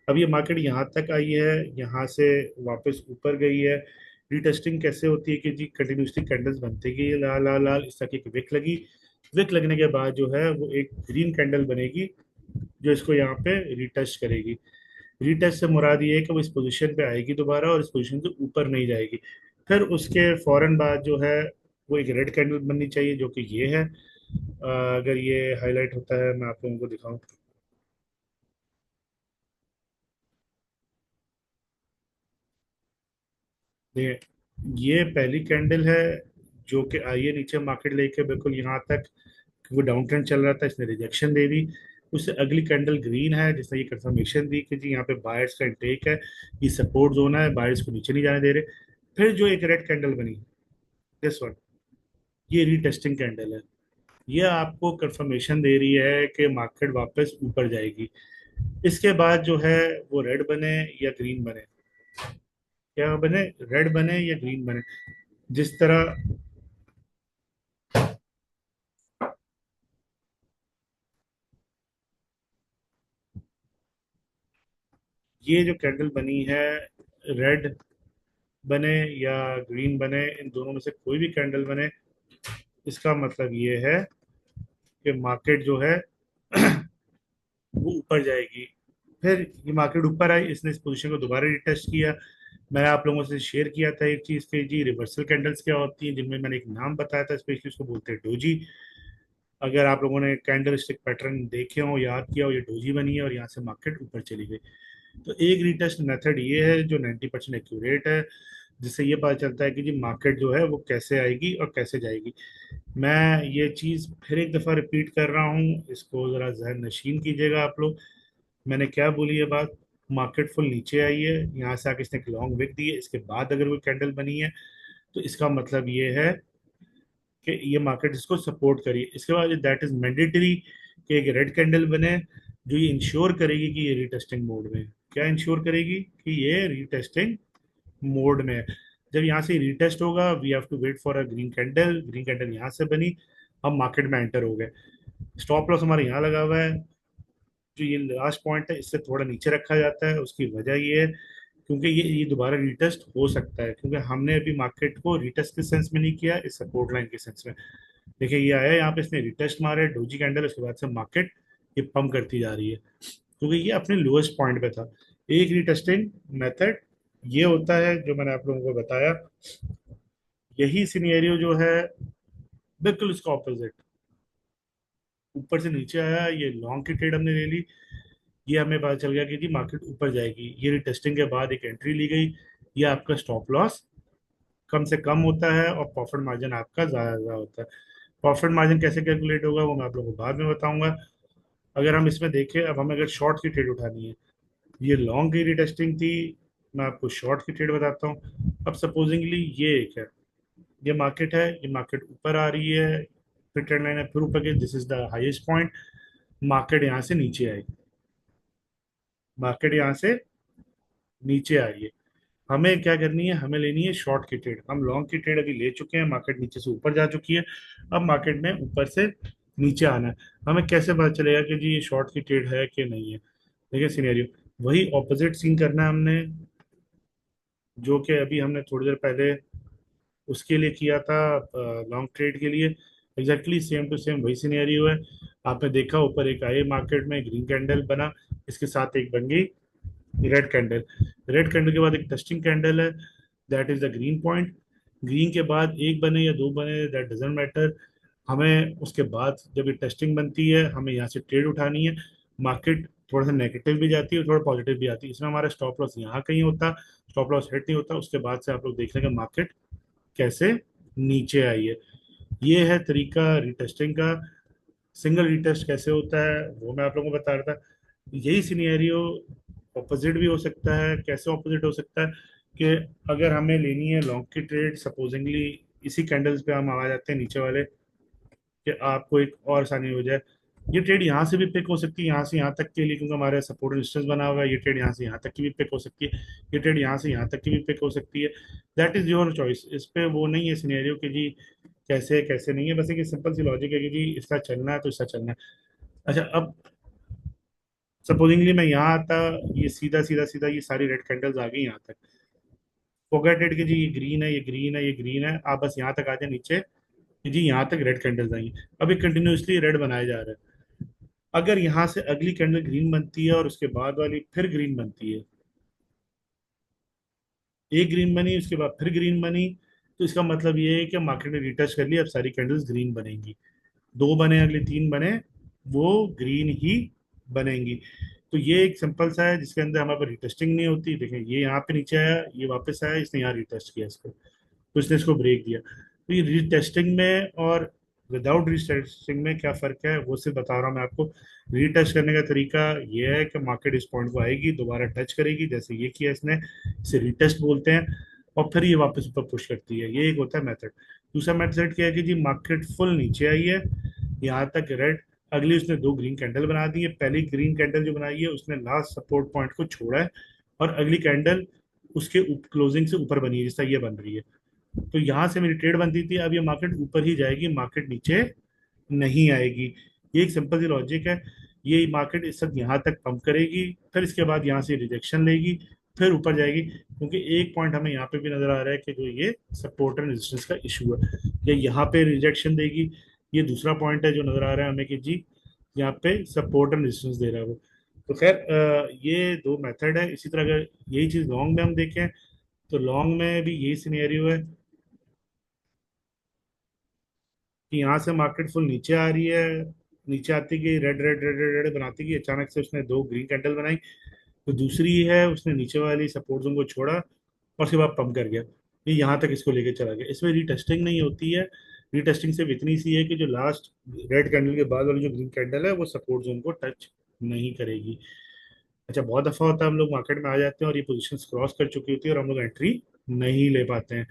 अब ये मार्केट यहाँ तक आई है, यहाँ से वापस ऊपर गई है। रीटेस्टिंग कैसे होती है कि जी कंटिन्यूसली कैंडल्स बनते गई, लाल लाल लाल इस तरह की एक विक लगी। विक लगने के बाद जो है वो एक ग्रीन कैंडल बनेगी, जो इसको यहाँ पे रिटेस्ट करेगी। रिटेस्ट से मुराद ये है कि वो इस पोजीशन पे आएगी दोबारा और इस पोजीशन से ऊपर नहीं जाएगी। फिर उसके फौरन बाद जो है वो एक रेड कैंडल बननी चाहिए, जो कि ये है। अगर ये हाईलाइट होता है, मैं आप लोगों को दिखाऊं। ये ये पहली कैंडल है, जो कि आई है नीचे मार्केट लेके बिल्कुल यहाँ तक। वो डाउन ट्रेंड चल रहा था, इसने रिजेक्शन दे दी। उससे अगली कैंडल ग्रीन है, जिसने ये कंफर्मेशन दी कि जी यहाँ पे बायर्स का इंटेक है, ये सपोर्ट जोन है, बायर्स को नीचे नहीं जाने दे रहे। फिर जो एक रेड कैंडल बनी, दिस वन, ये रीटेस्टिंग कैंडल है। ये आपको कंफर्मेशन दे रही है कि मार्केट वापस ऊपर जाएगी। इसके बाद जो है वो रेड बने या ग्रीन बने, क्या बने, रेड बने या ग्रीन बने, जिस तरह ये जो कैंडल बनी है, रेड बने या ग्रीन बने, इन दोनों में से कोई भी कैंडल बने, इसका मतलब ये है कि मार्केट जो है वो ऊपर जाएगी। फिर ये मार्केट ऊपर आई, इसने इस पोजीशन को दोबारा रिटेस्ट किया। मैंने आप लोगों से शेयर किया था एक चीज के जी, रिवर्सल कैंडल्स क्या होती हैं, जिनमें मैंने एक नाम बताया था, स्पेशली उसको बोलते हैं डोजी। अगर आप लोगों ने कैंडल स्टिक पैटर्न देखे हो, याद किया हो, ये डोजी बनी है और यहाँ से मार्केट ऊपर चली गई। तो एक रिटेस्ट मेथड ये है जो 90% एक्यूरेट है, जिससे ये पता चलता है कि जी मार्केट जो है वो कैसे आएगी और कैसे जाएगी। मैं ये चीज़ फिर एक दफ़ा रिपीट कर रहा हूँ, इसको ज़रा जहन नशीन कीजिएगा आप लोग। मैंने क्या बोली ये बात, मार्केट फुल नीचे आई है, यहाँ से आके इसने एक लॉन्ग विक दी है, इसके बाद अगर वो कैंडल बनी है तो इसका मतलब ये है कि ये मार्केट इसको सपोर्ट करिए। इसके बाद दैट इज मैंडेटरी कि एक रेड कैंडल बने जो ये इंश्योर करेगी कि ये रीटेस्टिंग मोड में है। क्या इंश्योर करेगी कि ये रीटेस्टिंग मोड में है। जब यहाँ से रीटेस्ट होगा, we have to wait for a green candle, green candle यहाँ से बनी, हम मार्केट में एंटर हो गए। स्टॉप लॉस हमारे यहाँ लगा हुआ है, जो ये लास्ट पॉइंट है इससे थोड़ा नीचे रखा जाता है। उसकी वजह ये है क्योंकि ये दोबारा रिटेस्ट हो सकता है, क्योंकि हमने अभी मार्केट को रिटेस्ट के सेंस में नहीं किया, इस सपोर्ट लाइन के सेंस में। देखिए ये आया यहाँ पे, इसने रिटेस्ट मारा है, डोजी कैंडल, उसके बाद से मार्केट ये पंप करती जा रही है क्योंकि ये अपने लोएस्ट पॉइंट पे था। एक रिटेस्टिंग मेथड ये होता है जो मैंने आप लोगों को बताया। यही सिनेरियो जो है बिल्कुल इसका ऑपोजिट, ऊपर से नीचे आया, ये लॉन्ग की ट्रेड हमने ले ली, ये हमें पता चल गया कि जी मार्केट ऊपर जाएगी, ये रिटेस्टिंग के बाद एक एंट्री ली गई। ये आपका स्टॉप लॉस कम से कम होता है और प्रॉफिट मार्जिन आपका ज्यादा होता है। प्रॉफिट मार्जिन कैसे कैलकुलेट होगा वो मैं आप लोगों को बाद में बताऊंगा। अगर हम इसमें देखें, अब हमें अगर शॉर्ट की ट्रेड उठानी है, ये लॉन्ग की रिटेस्टिंग थी, मैं आपको शॉर्ट की ट्रेड बताता हूँ। अब सपोजिंगली ये एक है, ये मार्केट है, ये मार्केट ऊपर आ रही है, फिर ट्रेंड लाइन है, फिर ऊपर गई, this is the highest point. Market यहाँ से नीचे आई, मार्केट यहाँ से नीचे आई है। हमें क्या करनी है, हमें लेनी है शॉर्ट की ट्रेड। हम लॉन्ग की ट्रेड अभी ले चुके हैं, मार्केट नीचे से ऊपर जा चुकी है, अब मार्केट में ऊपर से नीचे आना है। हमें कैसे पता चलेगा कि जी ये शॉर्ट की ट्रेड है कि नहीं है। देखिए सिनेरियो वही ऑपोजिट सीन करना है हमने, जो कि अभी हमने थोड़ी देर पहले उसके लिए किया था, लॉन्ग ट्रेड के लिए। एग्जैक्टली सेम टू सेम वही सिनेरियो है। आपने देखा ऊपर एक आई मार्केट में ग्रीन कैंडल बना, इसके साथ एक बन गई रेड कैंडल। रेड कैंडल के बाद एक टेस्टिंग कैंडल है, that is the green point. Green के बाद एक बने या दो बने दैट डजेंट मैटर। हमें उसके बाद जब ये टेस्टिंग बनती है, हमें यहाँ से ट्रेड उठानी है। मार्केट थोड़ा सा नेगेटिव भी जाती है, थोड़ा पॉजिटिव भी आती है, इसमें हमारा स्टॉप लॉस यहाँ कहीं होता, स्टॉप लॉस हिट नहीं होता। उसके बाद से आप लोग देख लेंगे मार्केट कैसे नीचे आई है। ये है तरीका रिटेस्टिंग का। सिंगल रिटेस्ट कैसे होता है वो मैं आप लोगों को बता रहा था। यही सिनेरियो ऑपोजिट भी हो सकता है। कैसे ऑपोजिट हो सकता है कि अगर हमें लेनी है लॉन्ग की ट्रेड, सपोजिंगली इसी कैंडल्स पे हम आ जाते हैं नीचे वाले, कि आपको एक और आसानी हो जाए, ये ट्रेड यहाँ से भी पिक हो सकती है, यहाँ से यहाँ तक के लिए, क्योंकि हमारे सपोर्ट रेजिस्टेंस बना हुआ है। ये ट्रेड यहाँ से यहाँ तक की भी पिक हो सकती है, ये ट्रेड यहाँ से यहाँ तक की भी पिक हो सकती है। That is your choice. इस पे वो नहीं है सिनेरियो कि जी कैसे कैसे नहीं है, बस एक सिंपल सी लॉजिक है कि जी इसका चलना है तो इसका चलना है। अच्छा, अब सपोजिंगली मैं यहाँ आता, ये सीधा सीधा सीधा ये सारी रेड कैंडल्स आ गई यहाँ तक, फोगेट इट कि जी ये ग्रीन है, ये ग्रीन है, ये ग्रीन है, आप बस यहाँ तक आ जाए नीचे कि जी यहाँ तक रेड कैंडल्स आई हैं। अब ये कंटिन्यूसली रेड बनाया जा रहा है। अगर यहाँ से अगली कैंडल ग्रीन बनती है और उसके बाद वाली फिर ग्रीन बनती है, एक ग्रीन बनी उसके बाद फिर ग्रीन बनी, तो इसका मतलब ये है कि मार्केट ने रिटच कर लिया, अब सारी कैंडल्स ग्रीन बनेंगी। दो बने, अगले तीन बने, वो ग्रीन ही बनेंगी। तो ये एक सिंपल सा है जिसके अंदर हमारे पास रिटेस्टिंग नहीं होती। देखें ये यहाँ पे नीचे आया, ये वापस आया, इसने यहाँ रिटेस्ट किया इसको, तो इसने इसको ब्रेक दिया। तो ये रीटेस्टिंग में और विदाउट रीटेस्टिंग में क्या फर्क है वो सिर्फ बता रहा हूँ मैं आपको। रीटेस्ट करने का तरीका ये है कि मार्केट इस पॉइंट को आएगी, दोबारा टच करेगी, जैसे ये किया इसने, इसे रीटेस्ट बोलते हैं, और फिर ये वापस ऊपर पुश करती है। ये एक होता है मेथड। दूसरा मेथड क्या है कि जी मार्केट फुल नीचे आई है, यहाँ तक रेड अगली उसने दो ग्रीन कैंडल बना दी है। पहली ग्रीन कैंडल जो बनाई है उसने लास्ट सपोर्ट पॉइंट को छोड़ा है, और अगली कैंडल उसके क्लोजिंग से ऊपर बनी है, जिस तरह ये बन रही है। तो यहाँ से मेरी ट्रेड बनती थी, अब ये मार्केट ऊपर ही जाएगी, मार्केट नीचे नहीं आएगी। ये एक सिंपल सी लॉजिक है। ये मार्केट इस वक्त यहाँ तक पंप करेगी, फिर इसके बाद यहाँ से रिजेक्शन लेगी, फिर ऊपर जाएगी। क्योंकि एक पॉइंट हमें यहाँ पे भी नजर आ रहा है कि जो ये सपोर्ट एंड रेजिस्टेंस का इशू है, ये यहाँ पे रिजेक्शन देगी। ये दूसरा पॉइंट है जो नजर आ रहा है हमें कि जी यहाँ पे सपोर्ट एंड रेजिस्टेंस दे रहा है वो। तो खैर ये दो मेथड है। इसी तरह अगर यही चीज लॉन्ग में हम देखें, तो लॉन्ग में भी यही सिनेरियो है कि यहाँ से मार्केट फुल नीचे आ रही है, नीचे आती गई, red red red red red बनाती गई, अचानक से उसने दो ग्रीन कैंडल बनाई। तो दूसरी है उसने नीचे वाली सपोर्ट जोन को छोड़ा और उसके बाद पंप कर गया, ये यहाँ तक इसको लेके चला गया। इसमें रीटेस्टिंग नहीं होती है। रीटेस्टिंग सिर्फ इतनी सी है कि जो लास्ट रेड कैंडल के बाद वाली जो ग्रीन कैंडल है वो सपोर्ट जोन को टच नहीं करेगी। अच्छा, बहुत दफा होता है हम लोग मार्केट में आ जाते हैं और ये पोजीशन क्रॉस कर चुकी होती है और हम लोग एंट्री नहीं ले पाते हैं।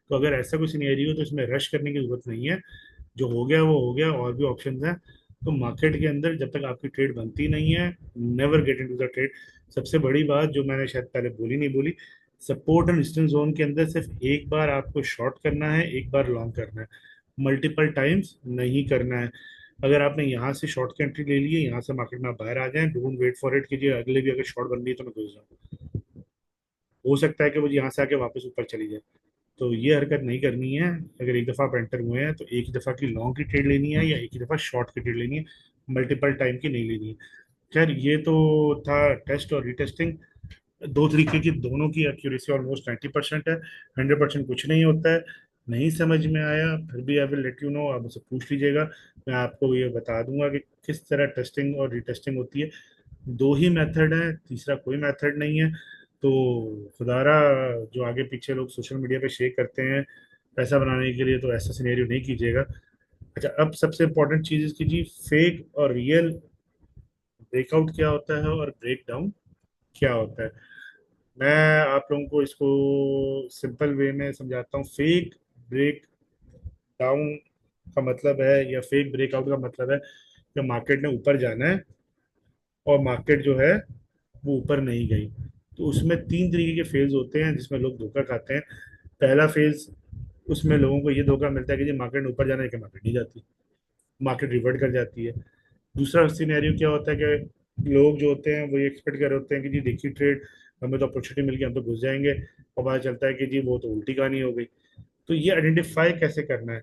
तो अगर ऐसा कोई सिनेरियो हो तो इसमें रश करने की जरूरत नहीं है। जो हो गया वो हो गया, और भी ऑप्शंस हैं। तो मार्केट के अंदर जब तक आपकी ट्रेड बनती नहीं है, never get into the trade. सबसे बड़ी बात जो मैंने शायद पहले बोली नहीं बोली, सपोर्ट एंड रेजिस्टेंस जोन के अंदर सिर्फ एक बार आपको शॉर्ट करना है, एक बार लॉन्ग करना है, मल्टीपल टाइम्स नहीं करना है। अगर आपने यहाँ से शॉर्ट की एंट्री ले ली है, यहाँ से मार्केट में आप बाहर आ जाएं, डोंट वेट फॉर इट कीजिए अगले भी अगर शॉर्ट बन रही है तो मैं घुस जाऊँ। हो सकता है कि वो यहाँ से आके वापस ऊपर चली जाए। तो ये हरकत नहीं करनी है। अगर एक दफा आप एंटर हुए हैं तो एक ही दफा की लॉन्ग की ट्रेड लेनी है या एक ही दफा शॉर्ट की ट्रेड लेनी है, मल्टीपल टाइम की नहीं लेनी है। खैर ये तो था टेस्ट और रीटेस्टिंग। दो तरीके की, दोनों की एक्यूरेसी ऑलमोस्ट 90% है, 100% कुछ नहीं होता है। नहीं समझ में आया फिर भी I will let you know, आप मुझसे पूछ लीजिएगा, मैं आपको ये बता दूंगा कि किस तरह टेस्टिंग और रीटेस्टिंग होती है। दो ही मेथड है, तीसरा कोई मेथड नहीं है। तो खुदारा जो आगे पीछे लोग सोशल मीडिया पे शेयर करते हैं पैसा बनाने के लिए, तो ऐसा सिनेरियो नहीं कीजिएगा। अच्छा, अब सबसे इंपॉर्टेंट चीज इसकी जी, फेक और रियल ब्रेकआउट क्या होता है और ब्रेक डाउन क्या होता है। मैं आप लोगों को इसको सिंपल वे में समझाता हूँ। फेक ब्रेक डाउन का मतलब है, या फेक ब्रेकआउट का मतलब है कि मार्केट ने ऊपर जाना है और मार्केट जो है वो ऊपर नहीं गई। तो उसमें तीन तरीके के फेज होते हैं जिसमें लोग धोखा खाते हैं। पहला फेज, उसमें लोगों को ये धोखा मिलता है कि जी मार्केट ऊपर जाने के, मार्केट नहीं जाती, मार्केट रिवर्ट कर जाती है। दूसरा सिनेरियो क्या होता है कि लोग जो होते हैं वो ये एक्सपेक्ट कर रहे होते हैं कि जी देखिए ट्रेड, हमें तो अपॉर्चुनिटी मिल गई, हम तो घुस जाएंगे, और पता चलता है कि जी वो तो उल्टी कहानी हो गई। तो ये आइडेंटिफाई कैसे करना है?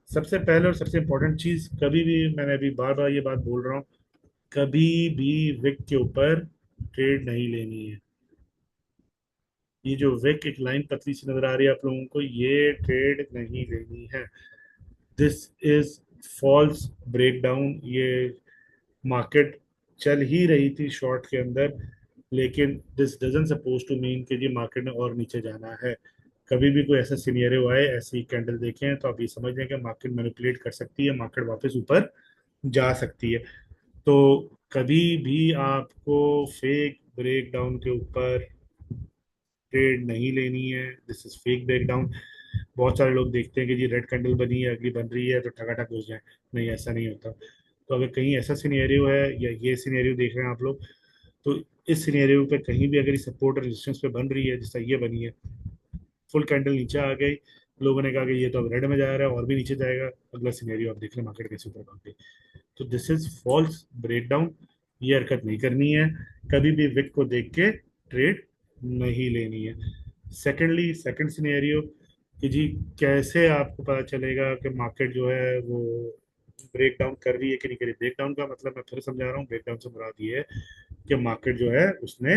सबसे पहले और सबसे इंपॉर्टेंट चीज, कभी भी, मैंने अभी बार बार ये बात बोल रहा हूँ, कभी भी विक के ऊपर ट्रेड नहीं लेनी है। ये जो विक एक लाइन पतली सी नजर आ रही है आप लोगों को, ये ट्रेड नहीं लेनी है। This is false breakdown. ये मार्केट चल ही रही थी शॉर्ट के अंदर, लेकिन this doesn't suppose to mean कि जी मार्केट ने और नीचे जाना है। कभी भी कोई ऐसा सिनेरियो आए, ऐसी कैंडल देखें, तो आप ये समझ लें कि मार्केट मैनिपुलेट कर सकती है, मार्केट वापस ऊपर जा सकती है। तो कभी भी आपको फेक ब्रेकडाउन के ऊपर ट्रेड नहीं लेनी है। This is fake breakdown. बहुत सारे लोग देखते हैं कि जी रेड कैंडल बनी है, अगली बन रही है तो ठगाठक घुस जाए। नहीं, ऐसा नहीं होता। तो अगर कहीं ऐसा सिनेरियो है या ये सिनेरियो देख रहे हैं आप लोग, तो इस सिनेरियो पे कहीं भी अगर सपोर्ट और रेजिस्टेंस पे बन रही है, जैसा ये बनी है, फुल कैंडल नीचे आ गई, लोगों ने कहा कि ये तो अब रेड में जा रहा है और भी नीचे जाएगा, अगला सिनेरियो आप देख लें मार्केट कैसे ऊपर भाग गई। तो दिस इज फॉल्स ब्रेकडाउन। ये हरकत नहीं करनी है। कभी भी विक को देख के ट्रेड नहीं लेनी है। सेकेंडली, सेकंड सिनेरियो कि जी कैसे आपको पता चलेगा कि मार्केट जो है वो ब्रेक डाउन कर रही है कि नहीं कर रही। ब्रेक डाउन का मतलब मैं फिर समझा रहा हूँ, ब्रेक डाउन से मुराद ये है कि मार्केट जो है उसने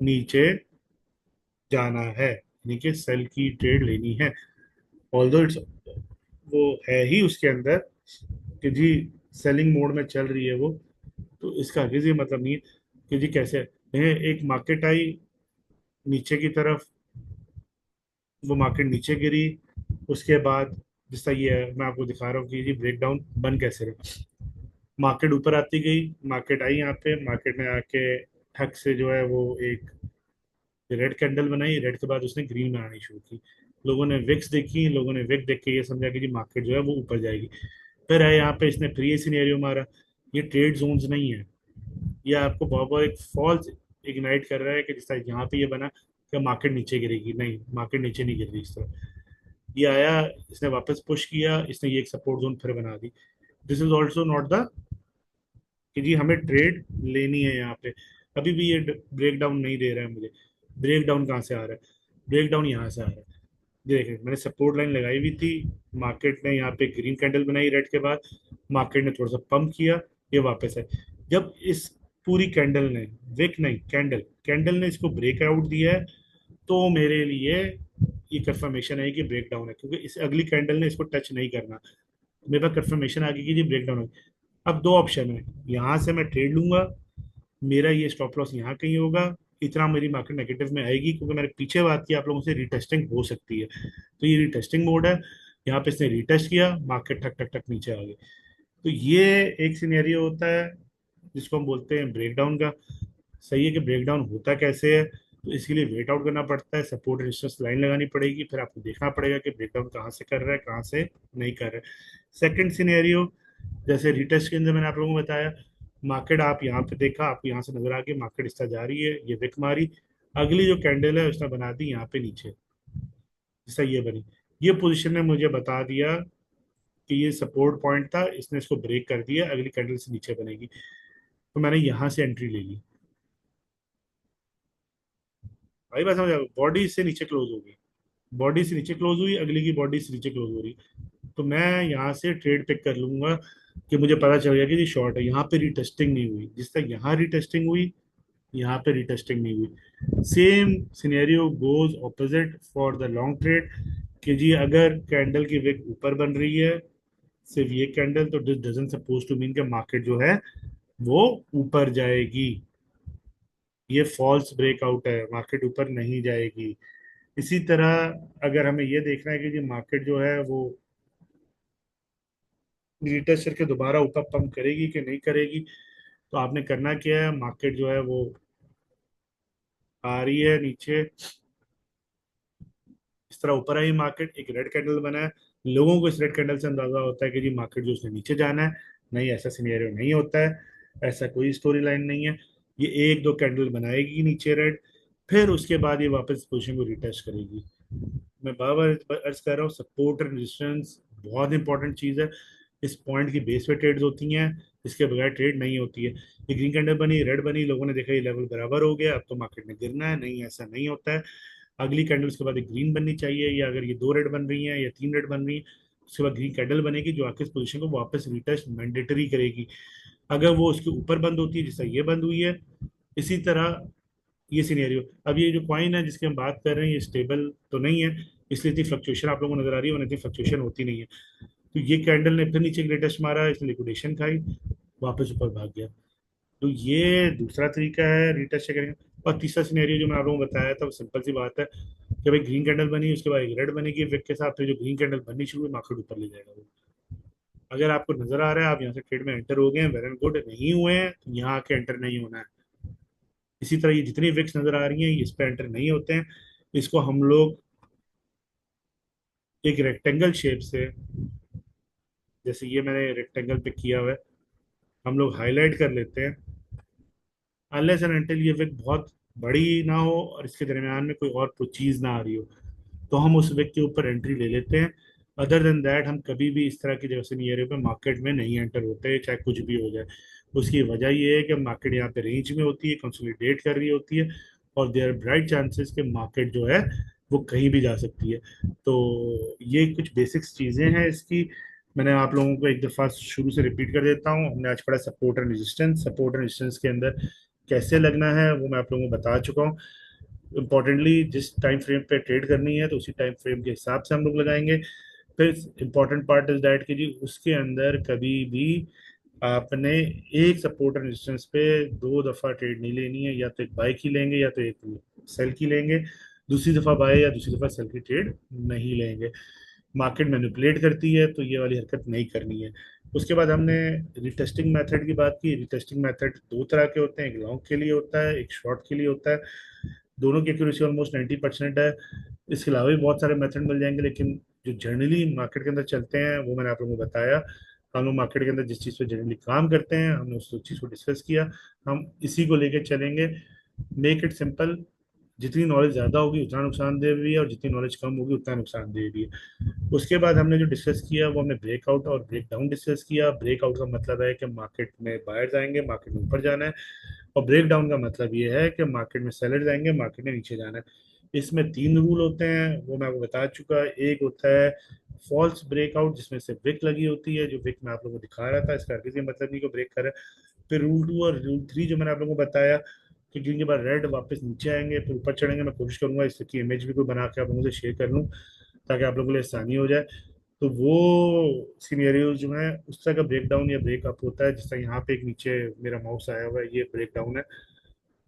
नीचे जाना है, यानी कि सेल की ट्रेड लेनी है। ऑल्दो इट्स, वो है ही उसके अंदर कि जी सेलिंग मोड में चल रही है वो, तो इसका हरगिज ये मतलब नहीं है कि जी कैसे एक मार्केट आई नीचे की तरफ, वो मार्केट नीचे गिरी, उसके बाद जिस तरह ये है, मैं आपको दिखा रहा हूँ कि जी ब्रेक डाउन बन कैसे रहा। मार्केट ऊपर आती गई, मार्केट आई यहाँ पे, मार्केट ने आके ठग से जो है वो एक रेड कैंडल बनाई, रेड के बाद उसने ग्रीन बनानी शुरू की। लोगों ने विक्स देखी, लोगों ने विक देख के ये समझा कि जी मार्केट जो है वो ऊपर जाएगी। फिर है यहाँ पे इसने फिर ये सिनेरियो मारा, ये ट्रेड जोन्स नहीं है। ये आपको बहुत बहुत एक फॉल्स इग्नाइट कर रहा है कि जिस तरह यहाँ पे ये बना कि मार्केट नीचे गिरेगी, नहीं, मार्केट नीचे नहीं गिर रही इस तरह। ये आया, इसने वापस पुश किया, इसने ये एक सपोर्ट जोन फिर बना दी। This is also not the कि जी हमें ट्रेड लेनी है यहाँ पे। अभी भी ये ब्रेक डाउन नहीं दे रहा है मुझे। ब्रेक डाउन कहाँ से आ रहा है? ब्रेक डाउन यहाँ से आ रहा है। देखिए मैंने सपोर्ट लाइन लगाई हुई थी, मार्केट ने यहाँ पे ग्रीन कैंडल बनाई रेड के बाद, मार्केट ने थोड़ा सा पंप किया, ये वापस है। जब इस पूरी कैंडल ने, विक नहीं कैंडल, कैंडल ने इसको ब्रेकआउट दिया है, तो मेरे लिए ये कंफर्मेशन है कि ब्रेक डाउन है, क्योंकि इस अगली कैंडल ने इसको टच नहीं करना। मेरे पास कंफर्मेशन आ गई कि ये ब्रेक डाउन है। अब दो ऑप्शन है, यहाँ से मैं ट्रेड लूंगा, मेरा ये स्टॉप लॉस यहाँ कहीं होगा, इतना मेरी मार्केट नेगेटिव में आएगी, क्योंकि मैंने पीछे बात की आप लोगों से रिटेस्टिंग हो सकती है, तो ये रिटेस्टिंग मोड है। यहाँ पे इसने रिटेस्ट किया, मार्केट ठक ठक ठक नीचे आ गई। तो ये एक सिनेरियो होता है जिसको हम बोलते हैं ब्रेकडाउन का। सही है कि ब्रेकडाउन होता कैसे है, तो इसके लिए वेट आउट करना पड़ता है, सपोर्ट रेजिस्टेंस लाइन लगानी पड़ेगी, फिर आपको देखना पड़ेगा कि ब्रेकडाउन कहाँ से कर रहा है, कहाँ से नहीं कर रहा है। सेकंड सिनेरियो, जैसे रिटेस्ट के अंदर मैंने आप लोगों को बताया, मार्केट आप यहाँ पे देखा, आपको यहाँ से नजर आ गई मार्केट इस तरह जा रही है, ये विक मारी, अगली जो कैंडल है उसने बना दी यहाँ पे नीचे, जैसा ये बनी। ये पोजीशन ने मुझे बता दिया कि ये सपोर्ट पॉइंट था, इसने इसको ब्रेक कर दिया, अगली कैंडल से नीचे बनेगी, तो मैंने यहाँ से एंट्री ले ली। भाई बात समझ, बॉडी से नीचे क्लोज हो गई, बॉडी से नीचे क्लोज हुई, अगली की बॉडी से नीचे क्लोज हो रही, तो मैं यहाँ से ट्रेड पिक कर लूंगा कि मुझे पता चल गया कि ये शॉर्ट है। यहाँ पे रिटेस्टिंग नहीं हुई, जिस तक यहाँ रिटेस्टिंग हुई, यहाँ पे रिटेस्टिंग नहीं हुई। Same scenario goes opposite for the long trade, कि जी अगर कैंडल की विक ऊपर बन रही है, सिर्फ ये कैंडल, तो this doesn't suppose to mean कि मार्केट जो है वो ऊपर जाएगी। ये फॉल्स ब्रेकआउट है, मार्केट ऊपर नहीं जाएगी। इसी तरह अगर हमें ये देखना है कि जी मार्केट जो है वो रिटेस्ट करके दोबारा ऊपर पंप करेगी कि नहीं करेगी, तो आपने करना क्या है, मार्केट जो है वो आ रही है नीचे, इस तरह ऊपर आई मार्केट, एक रेड कैंडल बना है, लोगों को इस रेड कैंडल से अंदाजा होता है कि जी मार्केट जो उसने नीचे जाना है। नहीं, ऐसा सिनेरियो नहीं होता है, ऐसा कोई स्टोरी लाइन नहीं है। ये एक दो कैंडल बनाएगी नीचे रेड, फिर उसके बाद ये वापस पोजीशन को रिटेस्ट करेगी। मैं बार बार अर्ज कर रहा हूँ, सपोर्ट एंड रेजिस्टेंस बहुत इंपॉर्टेंट चीज है। इस पॉइंट की बेस पे ट्रेड्स होती हैं, इसके बगैर ट्रेड नहीं होती है। ये ग्रीन कैंडल बनी, रेड बनी, लोगों ने देखा ये लेवल बराबर हो गया, अब तो मार्केट ने गिरना है, नहीं ऐसा नहीं होता है। अगली कैंडल उसके बाद एक ग्रीन बननी चाहिए, या अगर ये दो रेड बन रही हैं या तीन रेड बन रही हैं, उसके बाद ग्रीन कैंडल बनेगी जो आपके इस पोजीशन को वापस रिटेस्ट मैंडेटरी करेगी। अगर वो उसके ऊपर बंद होती है जैसा ये बंद हुई है, इसी तरह ये सिनेरियो, अब ये जो कॉइन है जिसकी हम बात कर रहे हैं, ये स्टेबल तो नहीं है, इसलिए इतनी फ्लक्चुएशन आप लोगों को नजर आ रही है, वरना इतनी फ्लक्चुएशन होती नहीं है। तो ये कैंडल ने फिर नीचे ग्रेटेस्ट मारा, इसने लिक्विडेशन खाई, वापस ऊपर भाग गया। तो ये दूसरा तरीका है रिटेस्ट करेंगे। और तीसरा सिनेरियो जो मैं आप लोगों को बताया था वो सिंपल सी बात है कि भाई ग्रीन कैंडल बनी, उसके बाद एक रेड बनेगी विक के साथ, फिर जो ग्रीन कैंडल बननी शुरू हुई, मार्केट ऊपर ले जाएगा वो। अगर आपको नजर आ रहा है आप यहाँ से ट्रेड में एंटर हो गए हैं, वेल एंड गुड, नहीं हुए हैं तो यहाँ आके एंटर नहीं होना है। इसी तरह ये जितनी विक्स नजर आ रही हैं ये इस पे एंटर नहीं होते हैं। इसको हम लोग एक रेक्टेंगल शेप से, जैसे ये मैंने रेक्टेंगल पे किया हुआ है, हम लोग हाईलाइट कर लेते हैं, अनलेस एंड अनटिल ये विक बहुत बड़ी ना हो और इसके दरमियान में कोई और चीज ना आ रही हो, तो हम उस विक के ऊपर एंट्री ले लेते हैं। अदर देन दैट हम कभी भी इस तरह की जैसे नियर पे मार्केट में नहीं एंटर होते, चाहे कुछ भी हो जाए। उसकी वजह ये है कि मार्केट यहाँ पे रेंज में होती है, कंसोलिडेट कर रही होती है, और देयर ब्राइट चांसेस कि मार्केट जो है वो कहीं भी जा सकती है। तो ये कुछ बेसिक्स चीज़ें हैं इसकी। मैंने आप लोगों को एक दफ़ा शुरू से रिपीट कर देता हूँ, हमने आज पढ़ा support and resistance. Support and resistance के अंदर कैसे लगना है वो मैं आप लोगों को बता चुका हूँ। इम्पोर्टेंटली जिस टाइम फ्रेम पे ट्रेड करनी है तो उसी टाइम फ्रेम के हिसाब से हम लोग लगाएंगे। फिर इम्पोर्टेंट पार्ट इज दैट कि जी उसके अंदर कभी भी आपने एक सपोर्ट एंड रेजिस्टेंस पे दो दफा ट्रेड नहीं लेनी है, या तो एक बाय की लेंगे या तो एक सेल की लेंगे, दूसरी दफा बाय या दूसरी दफा सेल की ट्रेड नहीं लेंगे। मार्केट मैनिपुलेट करती है तो ये वाली हरकत नहीं करनी है। उसके बाद हमने रिटेस्टिंग मेथड की बात की। रिटेस्टिंग मेथड दो तरह के होते हैं, एक लॉन्ग के लिए होता है, एक शॉर्ट के लिए होता है। दोनों की एक्यूरेसी ऑलमोस्ट 90% है। इसके अलावा भी बहुत सारे मेथड मिल जाएंगे, लेकिन जो जनरली मार्केट के अंदर चलते हैं वो मैंने आप लोगों को बताया। हम लोग मार्केट के अंदर जिस चीज़ पे जनरली काम करते हैं हमने उस चीज़ को डिस्कस किया, हम इसी को लेके चलेंगे। Make it simple. जितनी नॉलेज ज़्यादा होगी उतना नुकसानदेह भी है, और जितनी नॉलेज कम होगी उतना नुकसानदेह भी है। उसके बाद हमने जो डिस्कस किया वो हमने ब्रेकआउट और ब्रेकडाउन डिस्कस किया। ब्रेकआउट का मतलब है कि मार्केट में बायर्स आएंगे, मार्केट में ऊपर जाना है। और ब्रेक डाउन का मतलब ये है कि मार्केट में सेलर जाएंगे, मार्केट में नीचे जाना है। इसमें तीन रूल होते हैं, वो मैं आपको बता चुका। एक होता है फॉल्स ब्रेकआउट, जिसमें से विक लगी होती है, जो विक मैं आप लोगों को दिखा रहा था, इसका किसी मतलब नहीं को ब्रेक करे। फिर रूल टू और रूल थ्री जो मैंने आप लोगों को बताया कि ग्रीन के बाद रेड वापस नीचे आएंगे फिर ऊपर चढ़ेंगे। मैं कोशिश करूंगा इसकी इमेज भी कोई बना के आप लोगों से शेयर कर लूँ, ताकि आप लोगों के लिए आसानी हो जाए। तो वो सिनेरियोज जो है उस तरह का ब्रेक डाउन या ब्रेकअप होता है। जिस तरह यहाँ पे एक नीचे मेरा माउस आया हुआ है, ये ब्रेक डाउन है,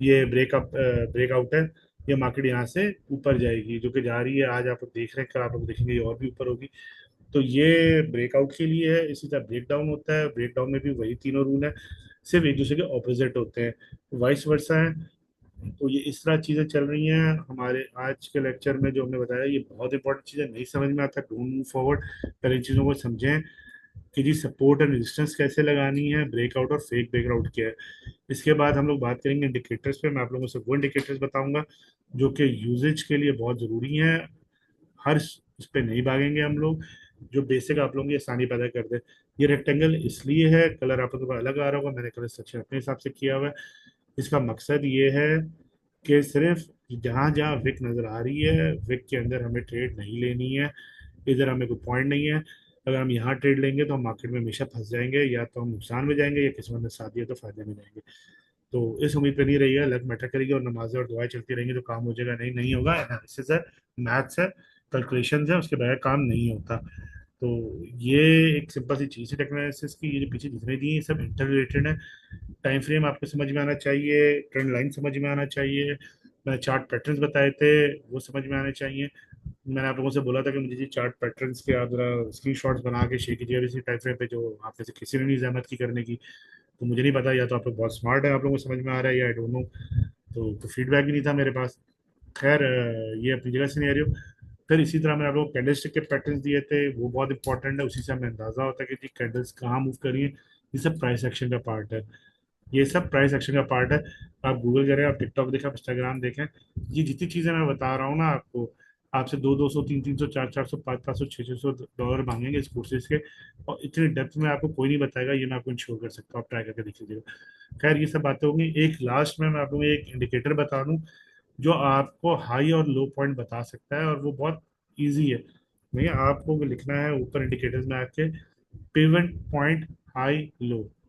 ये ब्रेकअप ब्रेकआउट है। ये मार्केट यहाँ से ऊपर जाएगी, जो कि जा रही है। आज आप लोग देख रहे हैं, कल आप लोग देखेंगे ये और भी ऊपर होगी। तो ये ब्रेकआउट के लिए है। इसी तरह ब्रेक डाउन होता है, ब्रेक डाउन में भी वही तीनों रूल है, सिर्फ एक दूसरे के ऑपोजिट होते हैं, वाइस वर्सा है। तो ये इस तरह चीज़ें चल रही हैं हमारे आज के लेक्चर में। जो हमने बताया ये बहुत इंपॉर्टेंट चीज़ है, नहीं समझ में आता डोंट मूव फॉरवर्ड। पहले इन चीज़ों को समझें कि जी सपोर्ट एंड रेजिस्टेंस कैसे लगानी है, ब्रेकआउट और फेक ब्रेकआउट क्या है। इसके बाद हम लोग बात करेंगे इंडिकेटर्स पे। मैं आप लोगों से वो इंडिकेटर्स बताऊंगा जो कि यूजेज के लिए बहुत ज़रूरी हैं। हर उस पर नहीं भागेंगे हम लोग, जो बेसिक आप लोगों की आसानी पैदा कर दे। ये रेक्टेंगल इसलिए है, कलर आप लोगों को अलग आ रहा होगा, मैंने कलर सेक्शन अपने हिसाब से किया हुआ है। इसका मकसद ये है कि सिर्फ जहां जहां विक नजर आ रही है, विक के अंदर हमें ट्रेड नहीं लेनी है। इधर हमें कोई पॉइंट नहीं है। अगर हम यहाँ ट्रेड लेंगे तो हम मार्केट में हमेशा फंस जाएंगे, या तो हम नुकसान में जाएंगे या किस्मत ने साथ दिया तो फायदे में जाएंगे। तो इस उम्मीद पे नहीं रहिएगा लक मैटर करेगी और नमाजें और दुआएं चलती रहेंगी तो काम हो जाएगा। नहीं, नहीं होगा। एनालिसिस है, मैथ्स है, कैलकुलेशन है, उसके बगैर काम नहीं होता। तो ये एक सिंपल सी चीज़ है टेक्नोलॉजिस की। ये जो पीछे जितने दिए हैं सब इंटर रिलेटेड है। टाइम फ्रेम आपको समझ में आना चाहिए, ट्रेंड लाइन समझ में आना चाहिए, मैंने चार्ट पैटर्न्स बताए थे वो समझ में आने चाहिए। मैंने आप लोगों से बोला था कि मुझे जी चार्ट पैटर्न्स के आप जरा स्क्रीन शॉट्स बना के शेयर कीजिए इसी टाइम फ्रेम पे, जो आप में से किसी ने नहीं जहमत की करने की। तो मुझे नहीं पता, या तो आप लोग बहुत स्मार्ट है, आप लोगों को समझ में आ रहा है, या आई डोंट नो। तो फीडबैक भी नहीं था मेरे पास। खैर ये अपनी जगह सिनेरियो। फिर इसी तरह मैंने आप लोगों को कैंडलस्टिक के पैटर्न्स दिए थे, वो बहुत इंपॉर्टेंट है। उसी से हमें अंदाजा होता है कि जी कैंडल्स कहाँ मूव करिए। ये सब प्राइस एक्शन का पार्ट है। ये सब प्राइस एक्शन का पार्ट है। आप गूगल करें, आप टिकटॉक देखें, आप इंस्टाग्राम देखें, ये जितनी चीजें मैं बता रहा हूँ ना आपको, आपसे दो दो सौ तीन तीन सौ चार चार सौ पाँच पाँच सौ छः छः सौ डॉलर मांगेंगे इस कोर्सेज के। और इतने डेप्थ में आपको कोई नहीं बताएगा, ये मैं आपको इंश्योर कर सकता हूँ। आप ट्राई करके देख लीजिएगा। खैर ये सब बातें होंगी। एक लास्ट में मैं आपको एक इंडिकेटर बता दूं जो आपको हाई और लो पॉइंट बता सकता है, और वो बहुत इजी है। भैया आपको लिखना है ऊपर इंडिकेटर्स में आके पिवट पॉइंट हाई लो।